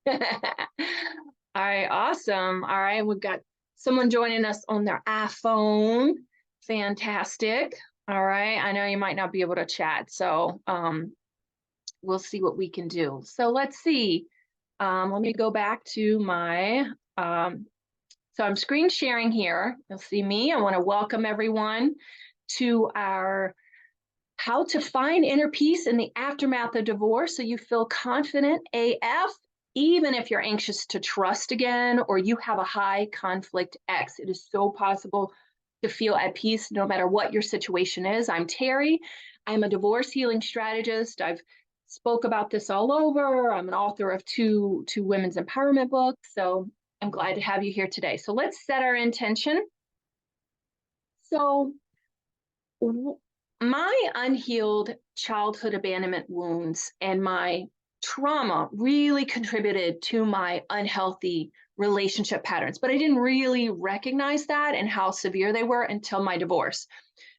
All right, awesome. All right, we've got someone joining us on their iPhone. Fantastic. All right, I know you might not be able to chat, so we'll see what we can do. So let's see. Let me go back to my, so I'm screen sharing here. You'll see me. I want to welcome everyone to our How to Find Inner Peace in the Aftermath of Divorce so you feel confident AF, even if you're anxious to trust again or you have a high conflict ex. It is so possible to feel at peace no matter what your situation is. I'm Terry. I'm a divorce healing strategist. I've spoke about this all over. I'm an author of two women's empowerment books. So I'm glad to have you here today. So let's set our intention. So my unhealed childhood abandonment wounds and my trauma really contributed to my unhealthy relationship patterns, but I didn't really recognize that and how severe they were until my divorce.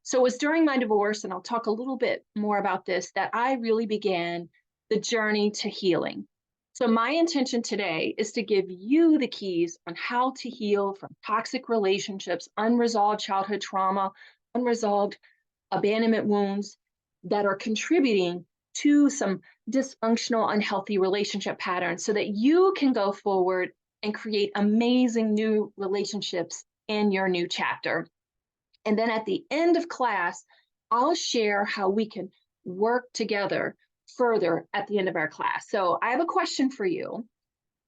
So it was during my divorce, and I'll talk a little bit more about this, that I really began the journey to healing. So my intention today is to give you the keys on how to heal from toxic relationships, unresolved childhood trauma, unresolved abandonment wounds that are contributing to some dysfunctional, unhealthy relationship patterns so that you can go forward and create amazing new relationships in your new chapter. And then at the end of class, I'll share how we can work together further at the end of our class. So I have a question for you.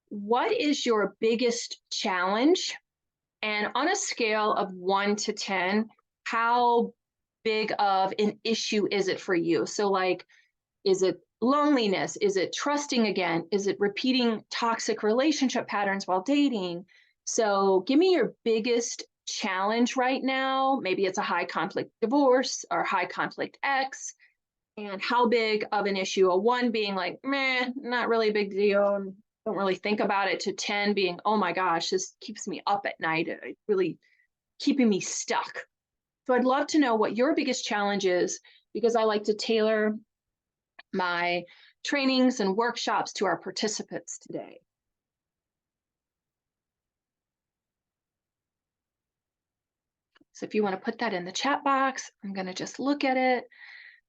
What is your biggest challenge? And on a scale of 1 to 10, how big of an issue is it for you? So like, is it loneliness? Is it trusting again? Is it repeating toxic relationship patterns while dating? So give me your biggest challenge right now. Maybe it's a high conflict divorce or high conflict ex. And how big of an issue? A 1 being like, meh, not really a big deal. Don't really think about it, to 10 being, oh my gosh, this keeps me up at night. It really keeping me stuck. So I'd love to know what your biggest challenge is, because I like to tailor my trainings and workshops to our participants today. So if you want to put that in the chat box, I'm going to just look at it.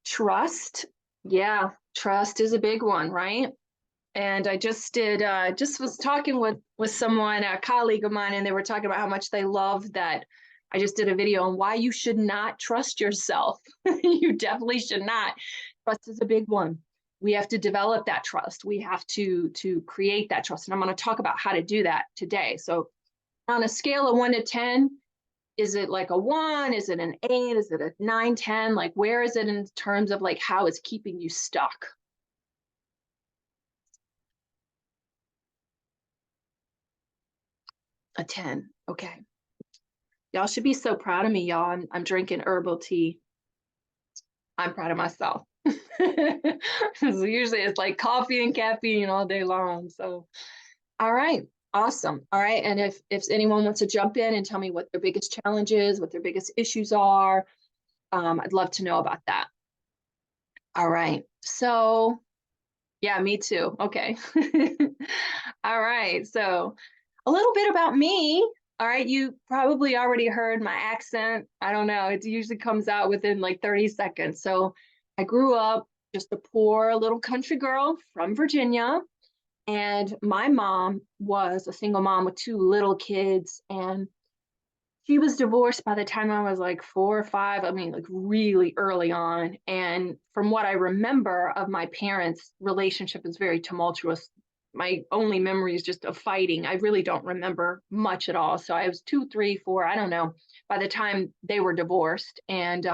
Trust. Yeah, trust is a big one, right? And I just was talking with someone, a colleague of mine, and they were talking about how much they love that I just did a video on why you should not trust yourself. You definitely should not. Trust is a big one. We have to develop that trust. We have to create that trust. And I'm going to talk about how to do that today. So on a scale of 1 to 10, is it like a 1? Is it an 8? Is it a 9, 10? Like, where is it in terms of like how it's keeping you stuck? A 10. Okay. Y'all should be so proud of me, y'all. I'm drinking herbal tea. I'm proud of myself. So usually it's like coffee and caffeine all day long. So, all right, awesome. All right, and if anyone wants to jump in and tell me what their biggest challenges, what their biggest issues are, I'd love to know about that. All right. So, yeah, me too. Okay. All right. So, a little bit about me. All right, you probably already heard my accent. I don't know, it usually comes out within like 30 seconds. So I grew up just a poor little country girl from Virginia. And my mom was a single mom with 2 little kids. And she was divorced by the time I was like 4 or 5. I mean, like really early on. And from what I remember of my parents' relationship is very tumultuous. My only memory is just of fighting. I really don't remember much at all. So I was 2, 3, 4, I don't know, by the time they were divorced. And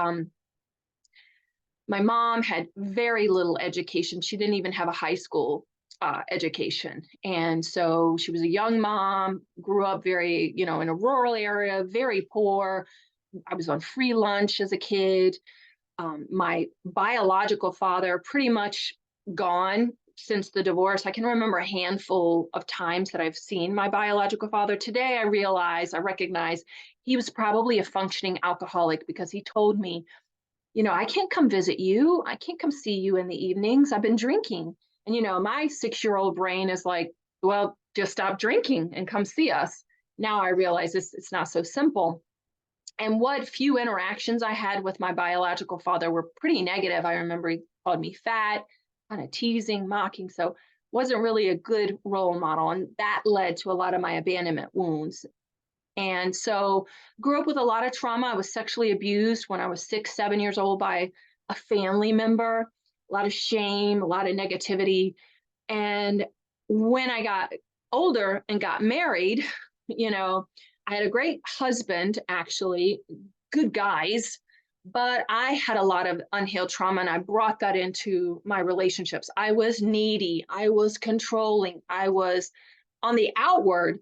my mom had very little education. She didn't even have a high school education. And so she was a young mom, grew up very, in a rural area, very poor. I was on free lunch as a kid. My biological father pretty much gone since the divorce. I can remember a handful of times that I've seen my biological father. Today, I recognize he was probably a functioning alcoholic, because he told me, I can't come visit you. I can't come see you in the evenings. I've been drinking. And, my 6-year-old brain is like, well, just stop drinking and come see us. Now I realize it's not so simple. And what few interactions I had with my biological father were pretty negative. I remember he called me fat, kind of teasing, mocking. So wasn't really a good role model. And that led to a lot of my abandonment wounds. And so grew up with a lot of trauma. I was sexually abused when I was 6, 7 years old by a family member, a lot of shame, a lot of negativity. And when I got older and got married, you know, I had a great husband, actually, good guys, but I had a lot of unhealed trauma and I brought that into my relationships. I was needy, I was controlling, I was on the outward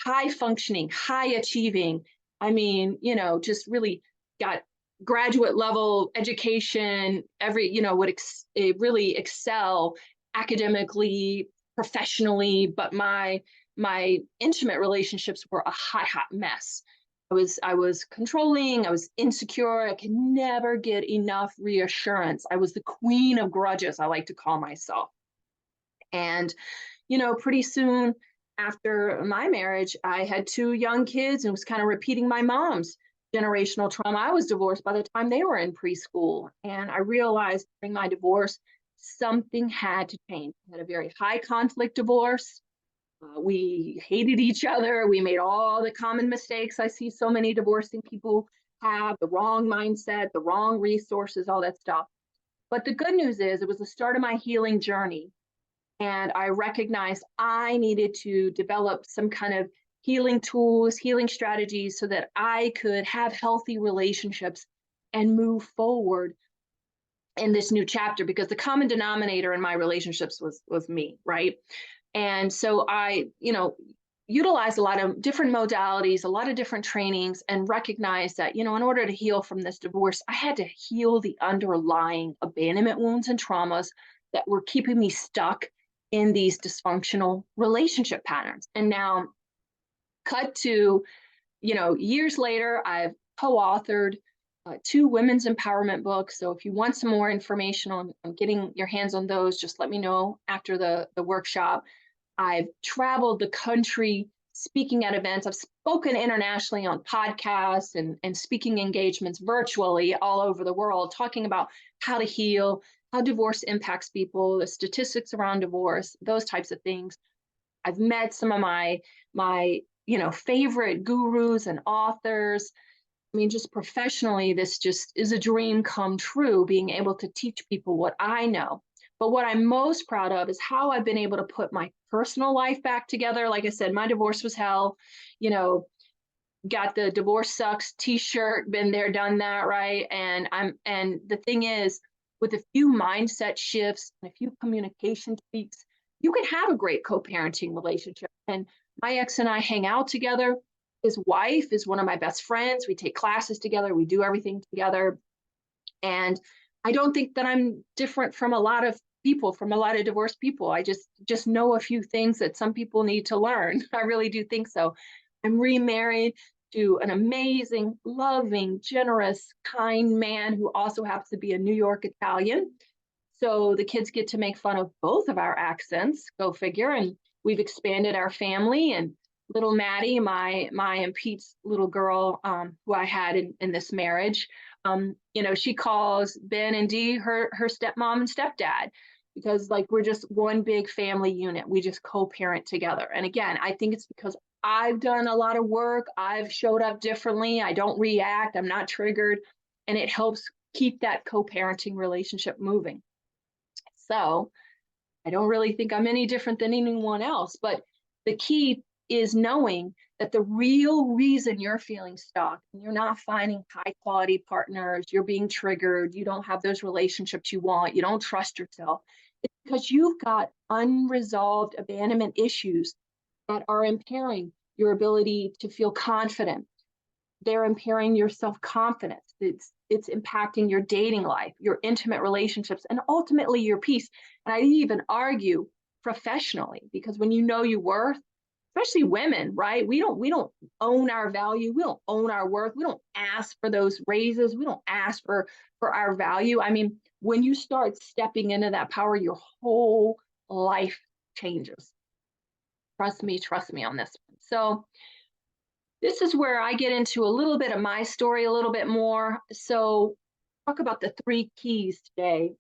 high functioning, high achieving. I mean, just really got graduate level education, really excel academically, professionally, but my intimate relationships were a hot mess. I was controlling, I was insecure, I could never get enough reassurance. I was the queen of grudges, I like to call myself. And pretty soon after my marriage, I had 2 young kids and was kind of repeating my mom's generational trauma. I was divorced by the time they were in preschool. And I realized during my divorce, something had to change. I had a very high conflict divorce. We hated each other. We made all the common mistakes I see so many divorcing people have, the wrong mindset, the wrong resources, all that stuff. But the good news is it was the start of my healing journey. And I recognized I needed to develop some kind of healing tools, healing strategies so that I could have healthy relationships and move forward in this new chapter, because the common denominator in my relationships was me, right? And so I, utilized a lot of different modalities, a lot of different trainings, and recognized that, in order to heal from this divorce, I had to heal the underlying abandonment wounds and traumas that were keeping me stuck in these dysfunctional relationship patterns. And now, cut to, years later, I've co-authored 2 women's empowerment books. So if you want some more information on getting your hands on those, just let me know after the workshop. I've traveled the country speaking at events. I've spoken internationally on podcasts and speaking engagements virtually all over the world, talking about how to heal, how divorce impacts people, the statistics around divorce, those types of things. I've met some of my favorite gurus and authors. I mean, just professionally, this just is a dream come true, being able to teach people what I know. But what I'm most proud of is how I've been able to put my personal life back together. Like I said, my divorce was hell. You know, got the divorce sucks t-shirt, been there, done that, right? And the thing is, with a few mindset shifts and a few communication tweaks, you can have a great co-parenting relationship. And my ex and I hang out together. His wife is one of my best friends. We take classes together, we do everything together. And I don't think that I'm different from a lot of people, from a lot of divorced people. I just know a few things that some people need to learn. I really do think so. I'm remarried to an amazing, loving, generous, kind man who also happens to be a New York Italian. So the kids get to make fun of both of our accents, go figure. And we've expanded our family. And little Maddie, my and Pete's little girl, who I had in this marriage, she calls Ben and Dee her stepmom and stepdad, because like we're just one big family unit. We just co-parent together. And again, I think it's because I've done a lot of work. I've showed up differently. I don't react. I'm not triggered. And it helps keep that co-parenting relationship moving. So I don't really think I'm any different than anyone else. But the key is knowing that the real reason you're feeling stuck and you're not finding high quality partners, you're being triggered, you don't have those relationships you want, you don't trust yourself, it's because you've got unresolved abandonment issues that are impairing your ability to feel confident. They're impairing your self-confidence. It's impacting your dating life, your intimate relationships, and ultimately your peace. And I even argue professionally, because when you know your worth, especially women, right? We don't own our value. We don't own our worth. We don't ask for those raises. We don't ask for our value. I mean, when you start stepping into that power, your whole life changes. Trust me on this one. So this is where I get into a little bit of my story a little bit more. So talk about the three keys today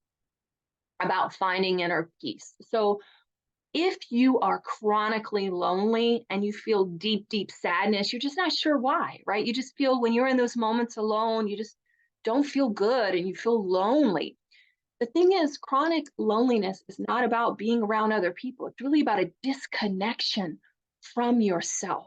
about finding inner peace. So if you are chronically lonely and you feel deep, deep sadness, you're just not sure why, right? You just feel when you're in those moments alone, you just don't feel good and you feel lonely. The thing is, chronic loneliness is not about being around other people. It's really about a disconnection from yourself.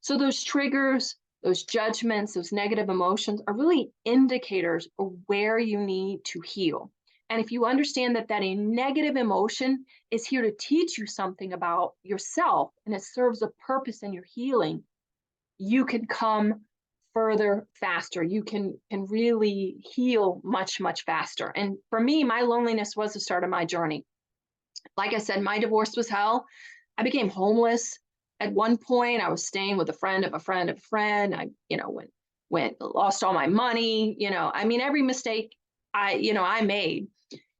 So those triggers, those judgments, those negative emotions are really indicators of where you need to heal. And if you understand that a negative emotion is here to teach you something about yourself and it serves a purpose in your healing, you can come further faster. You can really heal much, much faster. And for me, my loneliness was the start of my journey. Like I said, my divorce was hell. I became homeless. At one point, I was staying with a friend of a friend of a friend. I, went lost all my money. I mean, every mistake I made.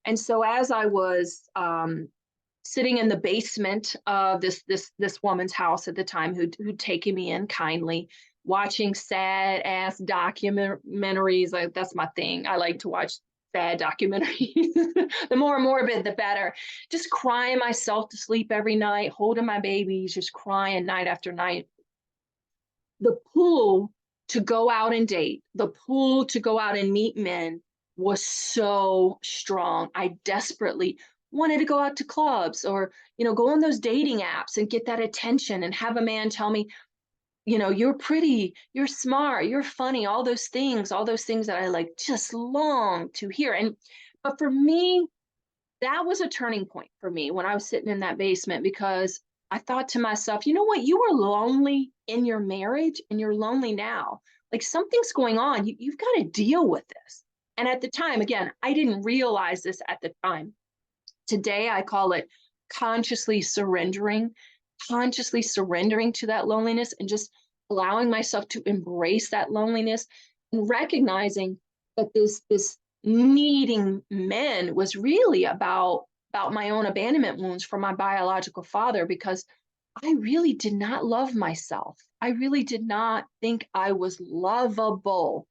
And so as I was sitting in the basement of this woman's house at the time, who'd taken me in kindly, watching sad ass documentaries. Like, that's my thing. I like to watch sad documentaries. The more morbid, the better. Just crying myself to sleep every night, holding my babies, just crying night after night. The pull to go out and date, the pull to go out and meet men was so strong. I desperately wanted to go out to clubs or, go on those dating apps and get that attention and have a man tell me, you're pretty, you're smart, you're funny, all those things that I like just long to hear. But for me, that was a turning point for me when I was sitting in that basement, because I thought to myself, you know what? You were lonely in your marriage and you're lonely now. Like, something's going on. You've got to deal with this. And at the time, again, I didn't realize this at the time. Today, I call it consciously surrendering to that loneliness and just allowing myself to embrace that loneliness and recognizing that this needing men was really about my own abandonment wounds from my biological father, because I really did not love myself. I really did not think I was lovable.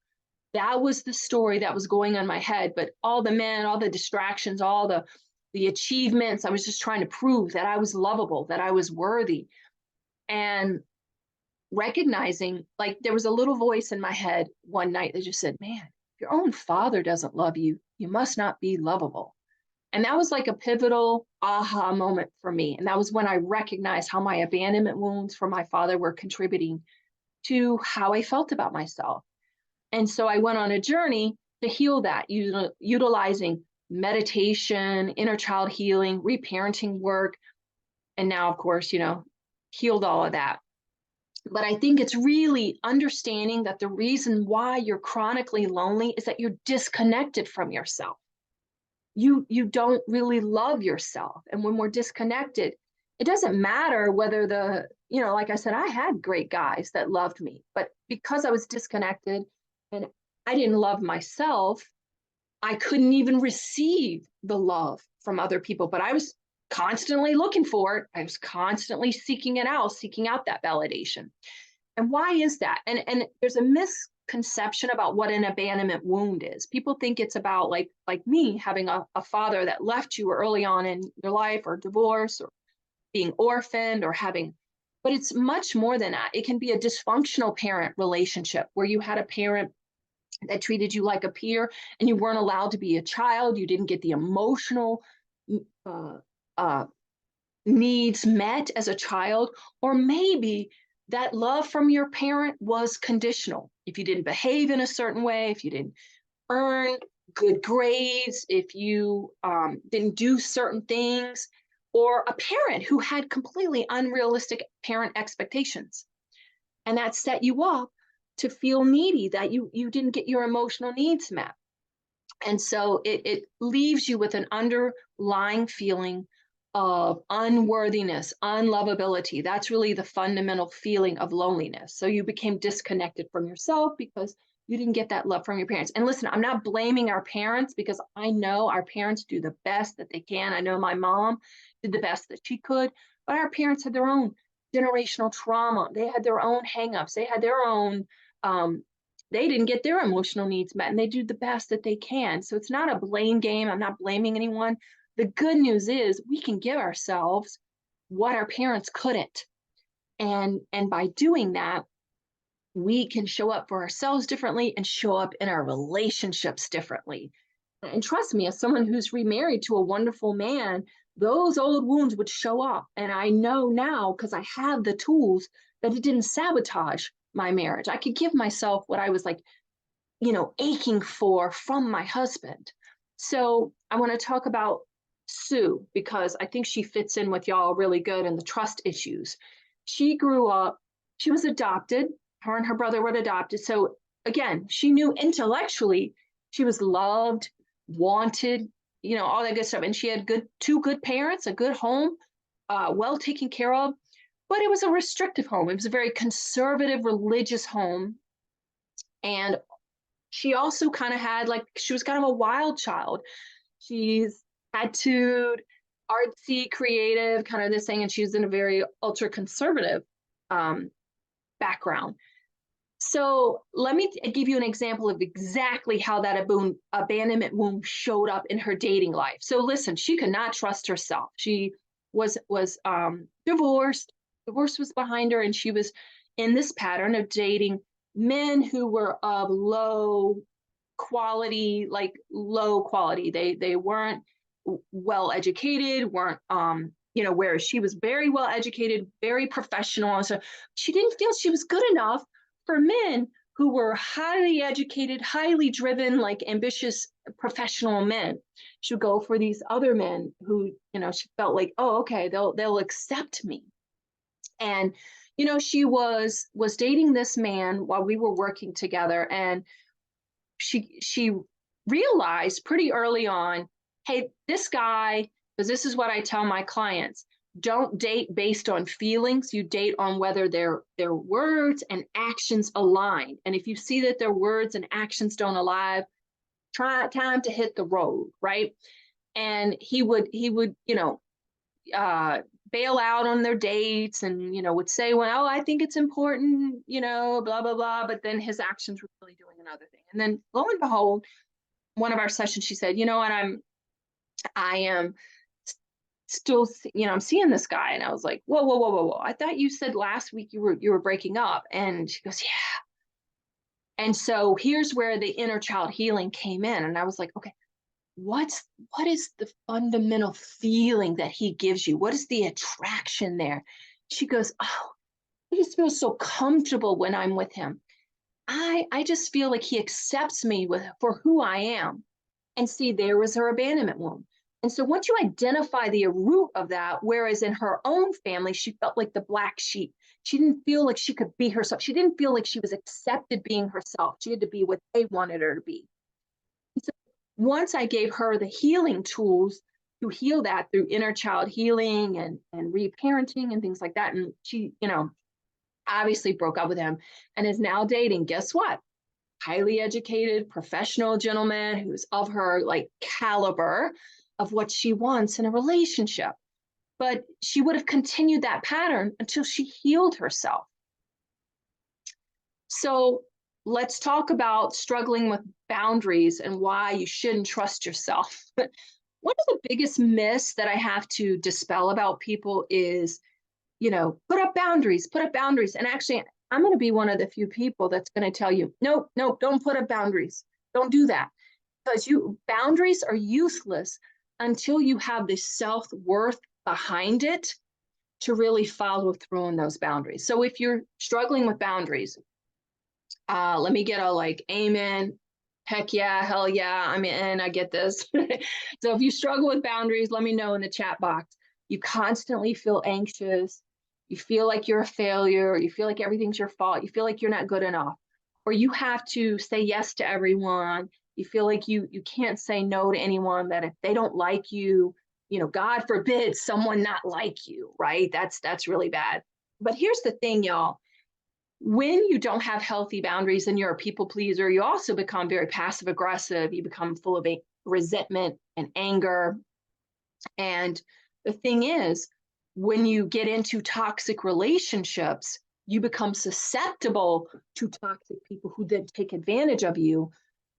That was the story that was going on in my head. But all the men, all the distractions, all the achievements, I was just trying to prove that I was lovable, that I was worthy. And recognizing, like, there was a little voice in my head one night that just said, man, if your own father doesn't love you, you must not be lovable. And that was like a pivotal aha moment for me. And that was when I recognized how my abandonment wounds from my father were contributing to how I felt about myself. And so I went on a journey to heal that, utilizing meditation, inner child healing, reparenting work. And now, of course, healed all of that. But I think it's really understanding that the reason why you're chronically lonely is that you're disconnected from yourself. You don't really love yourself. And when we're disconnected, it doesn't matter whether like I said, I had great guys that loved me, but because I was disconnected and I didn't love myself, I couldn't even receive the love from other people. But I was constantly looking for it. I was constantly seeking out that validation. And why is that? And there's a misconception about what an abandonment wound is. People think it's about like me having a father that left you early on in your life, or divorce, or being orphaned, or but it's much more than that. It can be a dysfunctional parent relationship where you had a parent that treated you like a peer and you weren't allowed to be a child. You didn't get the emotional uh, uh, needs met as a child. Or maybe that love from your parent was conditional. If you didn't behave in a certain way, if you didn't earn good grades, if you didn't do certain things, or a parent who had completely unrealistic parent expectations. And that set you up to feel needy, that you didn't get your emotional needs met. And so it leaves you with an underlying feeling of unworthiness, unlovability. That's really the fundamental feeling of loneliness. So you became disconnected from yourself because you didn't get that love from your parents. And listen, I'm not blaming our parents, because I know our parents do the best that they can. I know my mom did the best that she could, But our parents had their own generational trauma. They had their own hangups. They had their own, um, they didn't get their emotional needs met and they do the best that they can. So it's not a blame game. I'm not blaming anyone. The good news is we can give ourselves what our parents couldn't. And by doing that, we can show up for ourselves differently and show up in our relationships differently. And trust me, as someone who's remarried to a wonderful man, those old wounds would show up. And I know now because I have the tools that it didn't sabotage my marriage. I could give myself what I was like, aching for from my husband. So I want to talk about Sue because I think she fits in with y'all really good in the trust issues. She grew up, she was adopted. Her and her brother were adopted. So again, she knew intellectually she was loved, wanted, all that good stuff. And she had two good parents, a good home, well taken care of. But it was a restrictive home. It was a very conservative religious home. And she also kind of had she was kind of a wild child. She's tattooed, artsy, creative, kind of this thing, and she's in a very ultra conservative background. So let me give you an example of exactly how that abandonment wound showed up in her dating life. So listen, she could not trust herself. She was divorced. Divorce was behind her, and she was in this pattern of dating men who were of low quality, They weren't well educated, weren't whereas she was very well educated, very professional. And so she didn't feel she was good enough for men who were highly educated, highly driven, ambitious professional men. She would go for these other men who, she felt like, oh, okay, they'll accept me. And she was dating this man while we were working together, and she realized pretty early on, hey, this guy, because this is what I tell my clients, don't date based on feelings. You date on whether their words and actions align. And if you see that their words and actions don't align, time to hit the road, right? And he would bail out on their dates and would say, well, I think it's important, blah blah blah, but then his actions were really doing another thing. And then lo and behold, one of our sessions, she said, what, I am still, I'm seeing this guy. And I was like, whoa, whoa, whoa, whoa, whoa, I thought you said last week you were breaking up. And she goes, yeah. And so here's where the inner child healing came in. And I was like, okay, what is the fundamental feeling that he gives you? What is the attraction there? She goes, oh, I just feel so comfortable when I'm with him. I just feel like he accepts me for who I am. And see, there was her abandonment wound. And so once you identify the root of that, whereas in her own family, she felt like the black sheep. She didn't feel like she could be herself. She didn't feel like she was accepted being herself. She had to be what they wanted her to be. So once I gave her the healing tools to heal that through inner child healing and reparenting and things like that, and she, obviously broke up with him and is now dating, guess what? Highly educated, professional gentleman who's of her caliber of what she wants in a relationship. But she would have continued that pattern until she healed herself. So let's talk about struggling with boundaries and why you shouldn't trust yourself. One of the biggest myths that I have to dispel about people is, put up boundaries, put up boundaries. And actually, I'm going to be one of the few people that's going to tell you, nope, don't put up boundaries. Don't do that. Because boundaries are useless until you have the self-worth behind it to really follow through on those boundaries. So if you're struggling with boundaries, let me get a amen, heck yeah, hell yeah, I'm in, I get this. So if you struggle with boundaries, let me know in the chat box. You constantly feel anxious, you feel like you're a failure, you feel like everything's your fault, you feel like you're not good enough, or you have to say yes to everyone, you feel like you can't say no to anyone, that if they don't like you, God forbid someone not like you, right? That's really bad. But here's the thing, y'all. When you don't have healthy boundaries and you're a people pleaser, you also become very passive aggressive. You become full of resentment and anger. And the thing is, when you get into toxic relationships, you become susceptible to toxic people who then take advantage of you,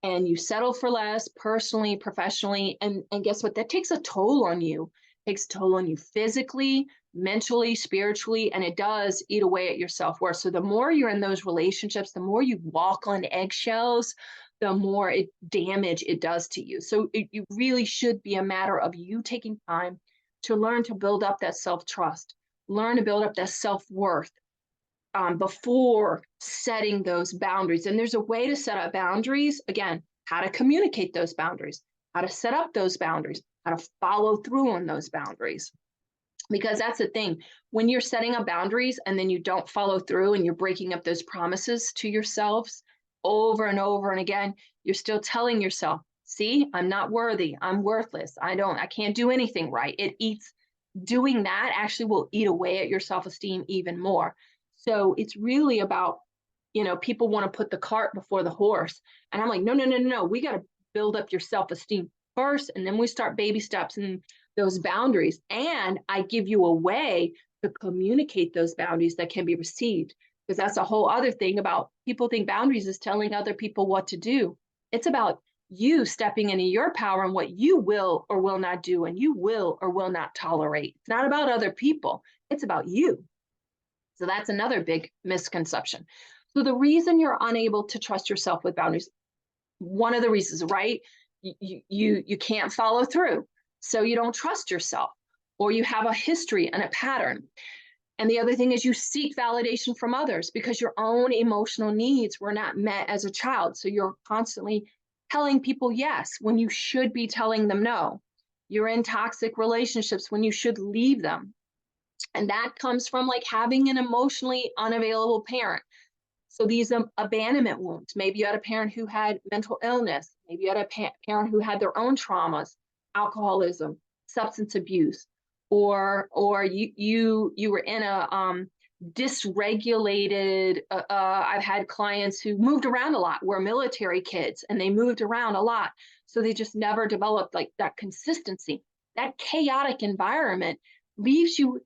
and you settle for less personally, professionally. And guess what? That takes a toll on you. It takes a toll on you physically, mentally, spiritually, and it does eat away at your self-worth. So the more you're in those relationships, the more you walk on eggshells, the more damage it does to you. So it really should be a matter of you taking time to learn to build up that self-trust, learn to build up that self-worth, before setting those boundaries. And there's a way to set up boundaries. Again, how to communicate those boundaries, how to set up those boundaries, how to follow through on those boundaries. Because that's the thing, when you're setting up boundaries and then you don't follow through and you're breaking up those promises to yourselves over and over and again, you're still telling yourself, see, I'm not worthy, I'm worthless, I can't do anything right. Doing that actually will eat away at your self-esteem even more. So it's really about, people want to put the cart before the horse. And I'm like, no, no, no, no, no. We got to build up your self-esteem first. And then we start baby steps and those boundaries. And I give you a way to communicate those boundaries that can be received. Because that's a whole other thing about people think boundaries is telling other people what to do. It's about you stepping into your power and what you will or will not do and you will or will not tolerate. It's not about other people. It's about you. So that's another big misconception. So the reason you're unable to trust yourself with boundaries, one of the reasons, right? You can't follow through. So you don't trust yourself, or you have a history and a pattern. And the other thing is you seek validation from others because your own emotional needs were not met as a child. So you're constantly telling people yes when you should be telling them no. You're in toxic relationships when you should leave them. And that comes from like having an emotionally unavailable parent. So these abandonment wounds, maybe you had a parent who had mental illness, maybe you had a parent who had their own traumas, alcoholism, substance abuse, or you were in a dysregulated. I've had clients who moved around a lot, were military kids, and they moved around a lot, so they just never developed like that consistency. That chaotic environment leaves you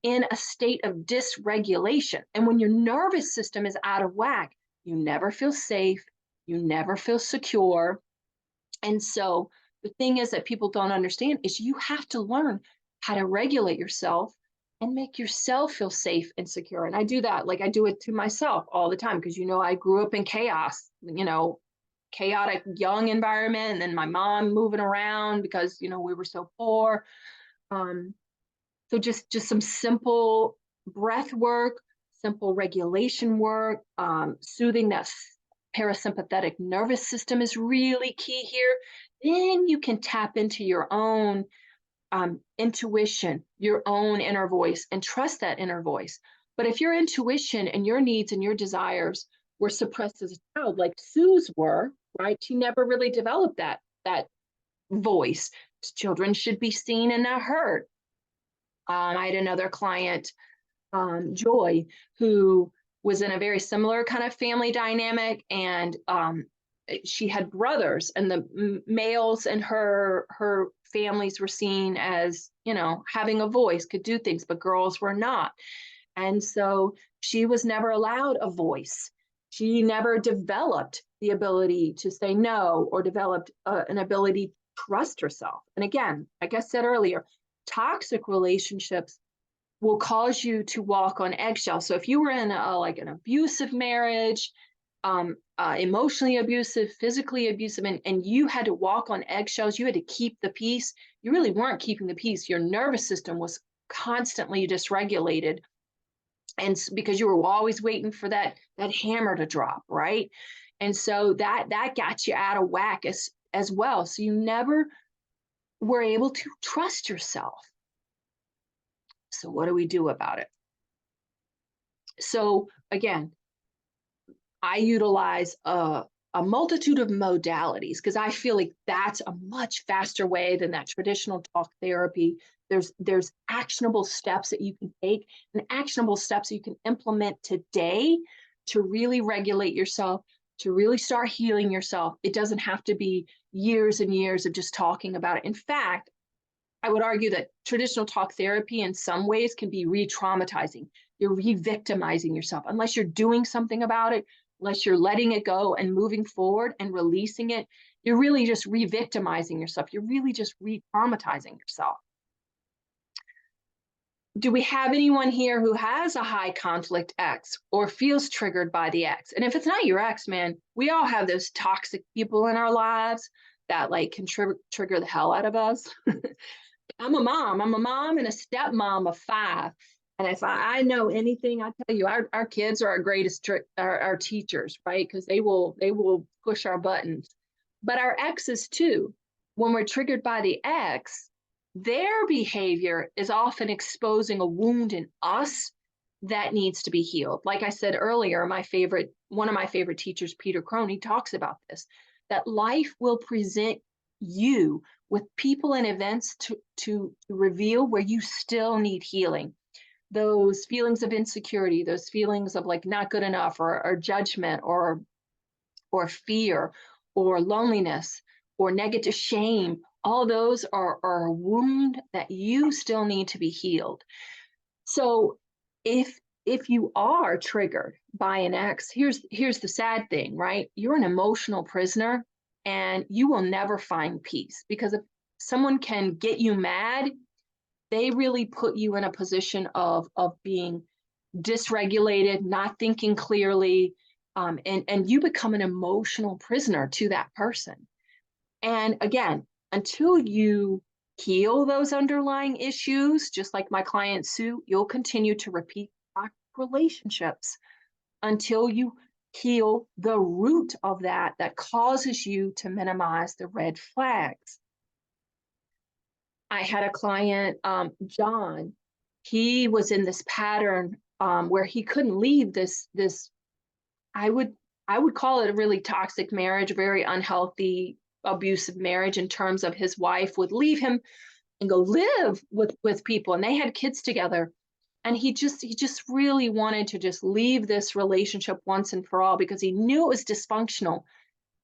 in a state of dysregulation. And when your nervous system is out of whack, you never feel safe, you never feel secure. And so the thing is that people don't understand is you have to learn how to regulate yourself and make yourself feel safe and secure. And I do that, like I do it to myself all the time, because I grew up in chaos, chaotic young environment, and then my mom moving around because we were so poor. So just some simple breath work, simple regulation work, soothing that parasympathetic nervous system is really key here. Then you can tap into your own intuition, your own inner voice, and trust that inner voice. But if your intuition and your needs and your desires were suppressed as a child, like Sue's were, right? She never really developed that voice. Children should be seen and not heard. I had another client, Joy, who was in a very similar kind of family dynamic, and she had brothers, and the males in her families were seen as having a voice, could do things, but girls were not. And so she was never allowed a voice. She never developed the ability to say no, or developed an ability to trust herself. And again, like I said earlier, toxic relationships will cause you to walk on eggshells. So if you were in like an abusive marriage, emotionally abusive, physically abusive, and you had to walk on eggshells, you had to keep the peace, you really weren't keeping the peace. Your nervous system was constantly dysregulated. And because you were always waiting for that hammer to drop, right? And so that got you out of whack as well. So you never were able to trust yourself. So what do we do about it? So again, I utilize a multitude of modalities because I feel like that's a much faster way than that traditional talk therapy. There's actionable steps that you can take, and actionable steps you can implement today to really regulate yourself, to really start healing yourself. It doesn't have to be years and years of just talking about it. In fact, I would argue that traditional talk therapy in some ways can be re-traumatizing. You're re-victimizing yourself unless you're doing something about it, unless you're letting it go and moving forward and releasing it. You're really just re-victimizing yourself. You're really just re-traumatizing yourself. Do we have anyone here who has a high conflict ex or feels triggered by the ex? And if it's not your ex, man, we all have those toxic people in our lives that like can trigger the hell out of us. I'm a mom. I'm a mom and a stepmom of 5. And if I know anything, I tell you, our kids are our greatest our teachers, right? Because they will push our buttons. But our exes too, when we're triggered by the ex, their behavior is often exposing a wound in us that needs to be healed. Like I said earlier, one of my favorite teachers, Peter Crone, he talks about this, that life will present you with people and events to reveal where you still need healing. Those feelings of insecurity, those feelings of like not good enough or judgment or fear or loneliness or negative shame, all those are a wound that you still need to be healed. So if you are triggered by an ex, here's the sad thing, right? You're an emotional prisoner and you will never find peace, because if someone can get you mad, they really put you in a position of being dysregulated, not thinking clearly, and you become an emotional prisoner to that person. And again, until you heal those underlying issues, just like my client Sue, you'll continue to repeat relationships until you heal the root of that causes you to minimize the red flags. I had a client, John. He was in this pattern where he couldn't leave this. I would I would call it a really toxic marriage, very unhealthy, abusive marriage in terms of his wife would leave him and go live with people, and they had kids together. And he just really wanted to just leave this relationship once and for all because he knew it was dysfunctional,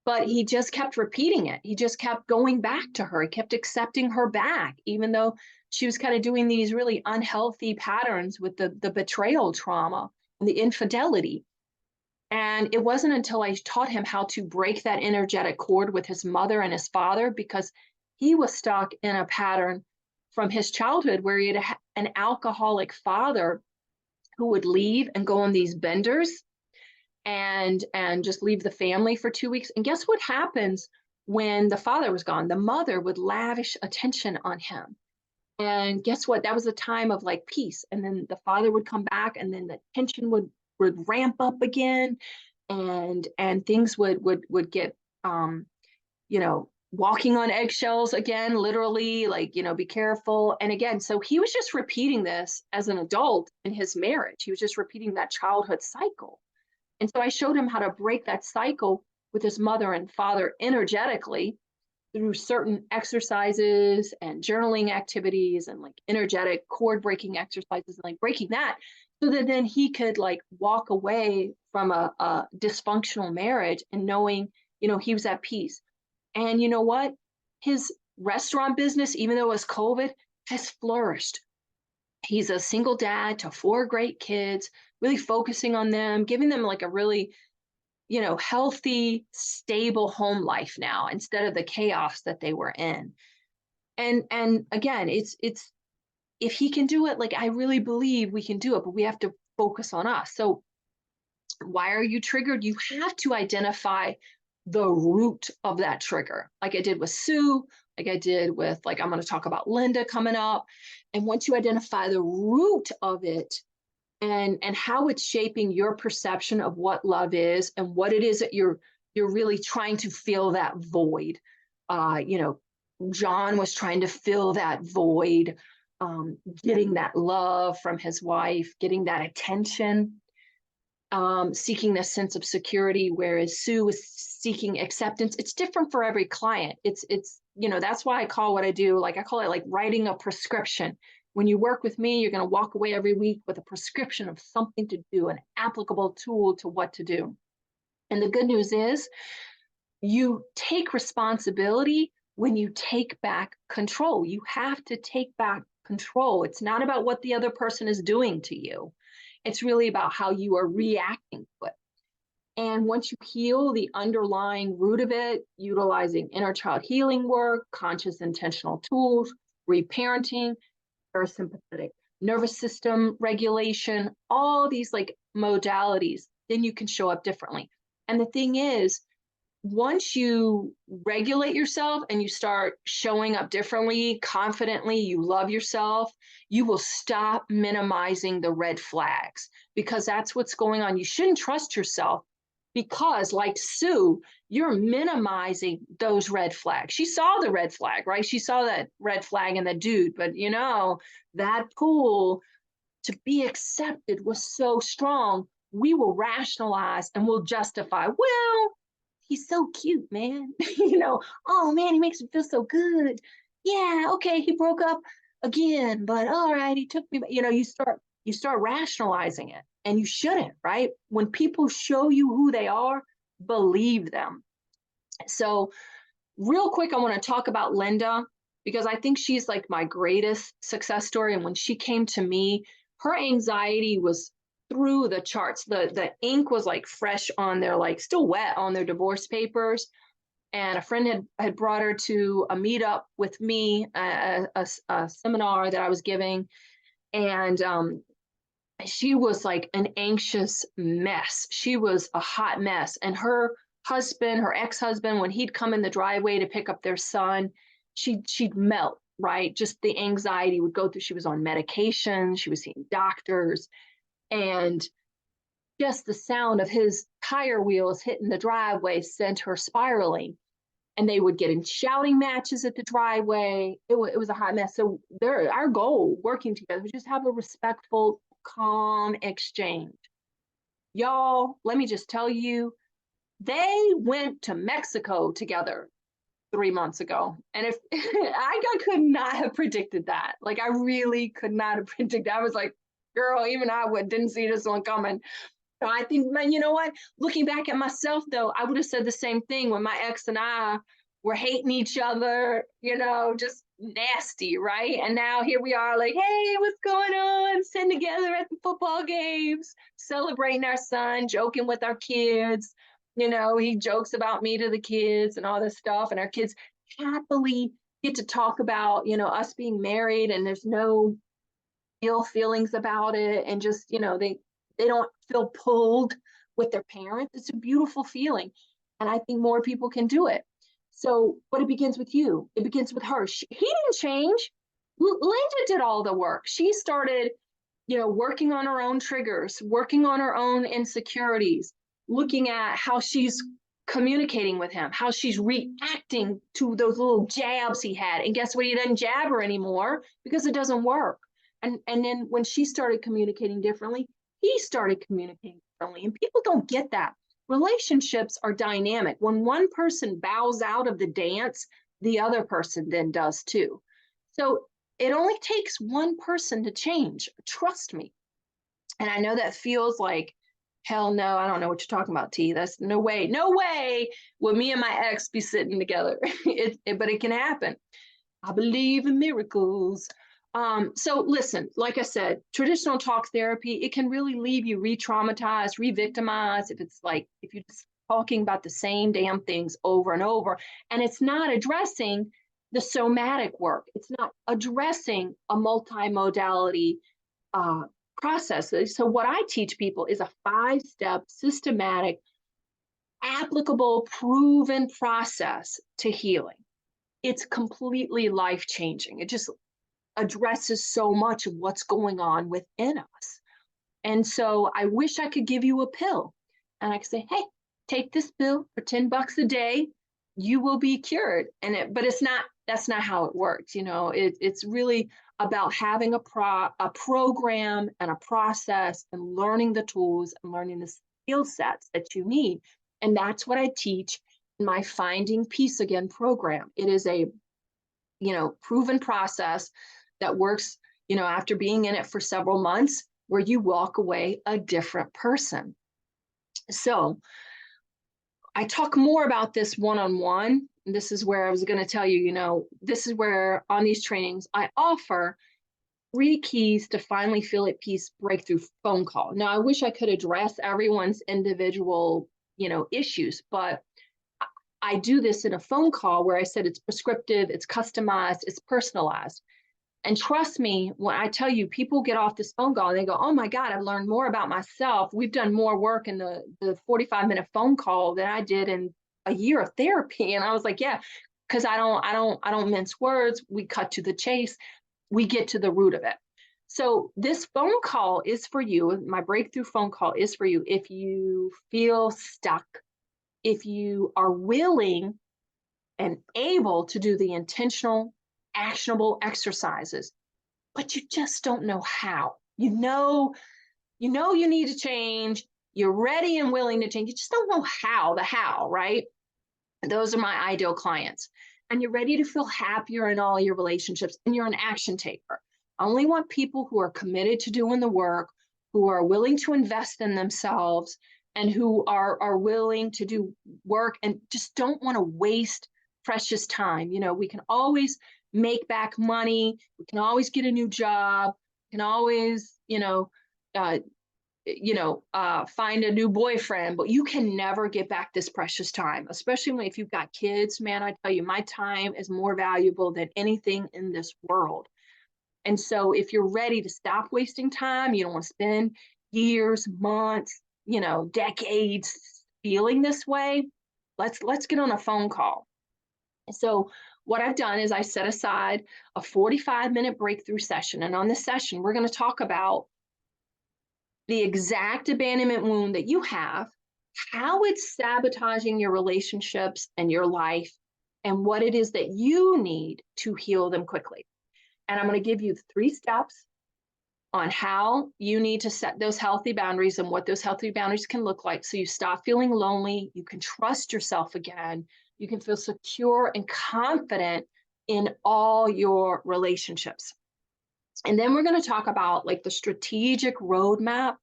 but he just kept repeating it. He just kept going back to her. He kept accepting her back, even though she was kind of doing these really unhealthy patterns with the betrayal trauma and the infidelity. And it wasn't until I taught him how to break that energetic cord with his mother and his father, because he was stuck in a pattern from his childhood where he had an alcoholic father who would leave and go on these benders and just leave the family for 2 weeks. And guess what happens when the father was gone? The mother would lavish attention on him. And guess what? That was a time of like peace. And then the father would come back, and then the tension would ramp up again, and things would get walking on eggshells again, literally, like, be careful. And again, so he was just repeating this as an adult in his marriage. He was just repeating that childhood cycle. And so I showed him how to break that cycle with his mother and father energetically through certain exercises and journaling activities and like energetic cord breaking exercises and like breaking that, so that then he could like walk away from a dysfunctional marriage and knowing, he was at peace. And you know what? His restaurant business, even though it was COVID, has flourished. He's a single dad to 4 great kids, really focusing on them, giving them like a really, healthy, stable home life now instead of the chaos that they were in. And again, it's if he can do it, like I really believe we can do it, but we have to focus on us. So why are you triggered? You have to identify the root of that trigger, like I did with Sue, like I did with, like, I'm going to talk about Linda coming up. And once you identify the root of it and how it's shaping your perception of what love is and what it is that you're really trying to fill that void. John was trying to fill that void, getting that love from his wife, getting that attention, seeking this sense of security, whereas Sue was seeking acceptance. It's different for every client. It's that's why I call what I do, like I call it like writing a prescription. When you work with me, you're going to walk away every week with a prescription of something to do, an applicable tool to what to do. And the good news is you take responsibility when you take back control. You have to take back control. It's not about what the other person is doing to you. It's really about how you are reacting to it. And once you heal the underlying root of it, utilizing inner child healing work, conscious intentional tools, reparenting, parasympathetic nervous system regulation, all these like modalities, then you can show up differently. And the thing is, once you regulate yourself and you start showing up differently, confidently, you love yourself, you will stop minimizing the red flags because that's what's going on. You shouldn't trust yourself because, like Sue, you're minimizing those red flags. She saw the red flag, right? She saw that red flag in the dude, but that pull to be accepted was so strong. We will rationalize and we'll justify, well, he's so cute, man. Oh man, he makes me feel so good. Yeah, okay, he broke up again, but all right, he took me. You start rationalizing it, and you shouldn't, right? When people show you who they are, believe them. So, real quick, I want to talk about Linda because I think she's like my greatest success story. And when she came to me, her anxiety was through the charts. The ink was like fresh on their, like still wet on their divorce papers. And a friend had brought her to a meetup with me, a seminar that I was giving. And she was like an anxious mess. She was a hot mess. And her ex-husband, when he'd come in the driveway to pick up their son, she'd melt, right? Just the anxiety would go through. She was on medication, she was seeing doctors, and just the sound of his tire wheels hitting the driveway sent her spiraling. And they would get in shouting matches at the driveway. It was a hot mess. So our goal working together was just have a respectful, calm exchange. Y'all, let me just tell you, they went to Mexico together 3 months ago. And if I could not have predicted that. Like, I really could not have predicted. I was like, girl, even I didn't see this one coming. So I think, man, you know what? Looking back at myself, though, I would have said the same thing when my ex and I were hating each other, just nasty, right? And now here we are, like, hey, what's going on? Sitting together at the football games, celebrating our son, joking with our kids. He jokes about me to the kids and all this stuff. And our kids happily get to talk about, us being married, and there's no ill feelings about it. And just, they don't feel pulled with their parents. It's a beautiful feeling. And I think more people can do it. So, but it begins with you. It begins with her. He didn't change. Linda did all the work. She started, working on her own triggers, working on her own insecurities, looking at how she's communicating with him, how she's reacting to those little jabs he had. And guess what? He doesn't jab her anymore because it doesn't work. And then when she started communicating differently, he started communicating differently. And people don't get that. Relationships are dynamic. When one person bows out of the dance, the other person then does too. So it only takes one person to change. Trust me. And I know that feels like, hell no, I don't know what you're talking about, T. That's no way will me and my ex be sitting together. But it can happen. I believe in miracles. So listen, like I said, traditional talk therapy, it can really leave you re-traumatized, re-victimized if you're just talking about the same damn things over and over. And it's not addressing the somatic work. It's not addressing a multimodality process. So what I teach people is a 5-step, systematic, applicable, proven process to healing. It's completely life-changing. It just addresses so much of what's going on within us. And so I wish I could give you a pill and I could say, hey, take this pill for $10 a day, you will be cured. But that's not how it works. It's really about having a program and a process and learning the tools and learning the skill sets that you need. And that's what I teach in my Finding Peace Again program. It is a proven process that works, after being in it for several months, where you walk away a different person. So I talk more about this one-on-one. This is where I was going to tell you, this is where on these trainings I offer 3 keys to finally feel at peace breakthrough phone call. Now, I wish I could address everyone's individual, issues, but I do this in a phone call where I said it's prescriptive, it's customized, it's personalized. And trust me, when I tell you, people get off this phone call and they go, "Oh my God, I've learned more about myself." We've done more work in the 45-minute phone call than I did in a year of therapy. And I was like, yeah, because I don't mince words. We cut to the chase. We get to the root of it. So this phone call is for you. My breakthrough phone call is for you if you feel stuck, if you are willing and able to do the intentional, actionable exercises, but you just don't know how. You need to change. You're ready and willing to change. You just don't know how, the how, right? Those are my ideal clients. And you're ready to feel happier in all your relationships, and you're an action taker. I only want people who are committed to doing the work, who are willing to invest in themselves, and who are willing to do work and just don't want to waste precious time. We can always make back money. We can always get a new job. We can always, uh, find a new boyfriend, but you can never get back this precious time, especially if you've got kids. Man, I tell you, my time is more valuable than anything in this world. And so if you're ready to stop wasting time, you don't want to spend years, months, decades feeling this way, let's get on a phone call. So what I've done is I set aside a 45-minute breakthrough session. And on this session, we're going to talk about the exact abandonment wound that you have, how it's sabotaging your relationships and your life, and what it is that you need to heal them quickly. And I'm going to give you 3 steps on how you need to set those healthy boundaries and what those healthy boundaries can look like so you stop feeling lonely, you can trust yourself again, you can feel secure and confident in all your relationships. And then we're going to talk about like the strategic roadmap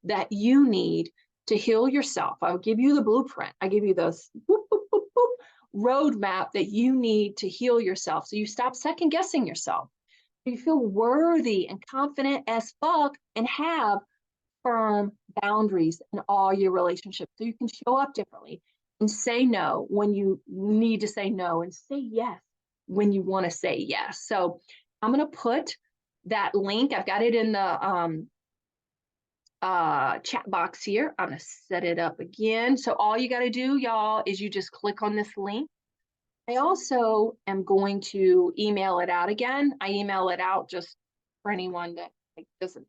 that you need to heal yourself. I'll give you the blueprint. I give you this roadmap that you need to heal yourself so you stop second guessing yourself. You feel worthy and confident as fuck and have firm boundaries in all your relationships so you can show up differently and say no when you need to say no and say yes when you want to say yes. So I'm going to put that link. I've got it in the chat box here. I'm going to set it up again. So all you got to do, y'all, is you just click on this link. I also am going to email it out again. I email it out just for anyone that doesn't,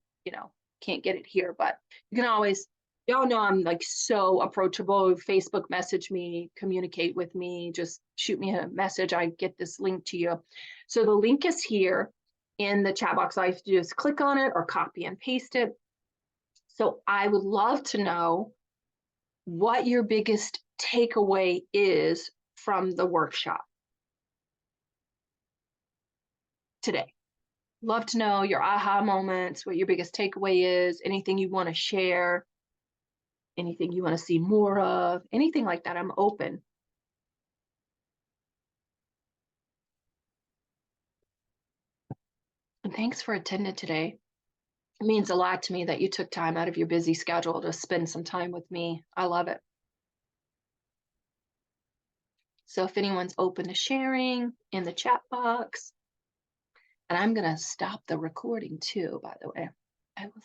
can't get it here, but you can always, y'all know I'm like so approachable. Facebook message me, communicate with me, just shoot me a message. I get this link to you. So the link is here in the chat box. All you have to do is click on it or copy and paste it. So I would love to know what your biggest takeaway is from the workshop today. Love to know your aha moments, what your biggest takeaway is, anything you want to share, anything you want to see more of, anything like that. I'm open. And thanks for attending today. It means a lot to me that you took time out of your busy schedule to spend some time with me. I love it. So if anyone's open to sharing in the chat box, and I'm going to stop the recording too, by the way. I will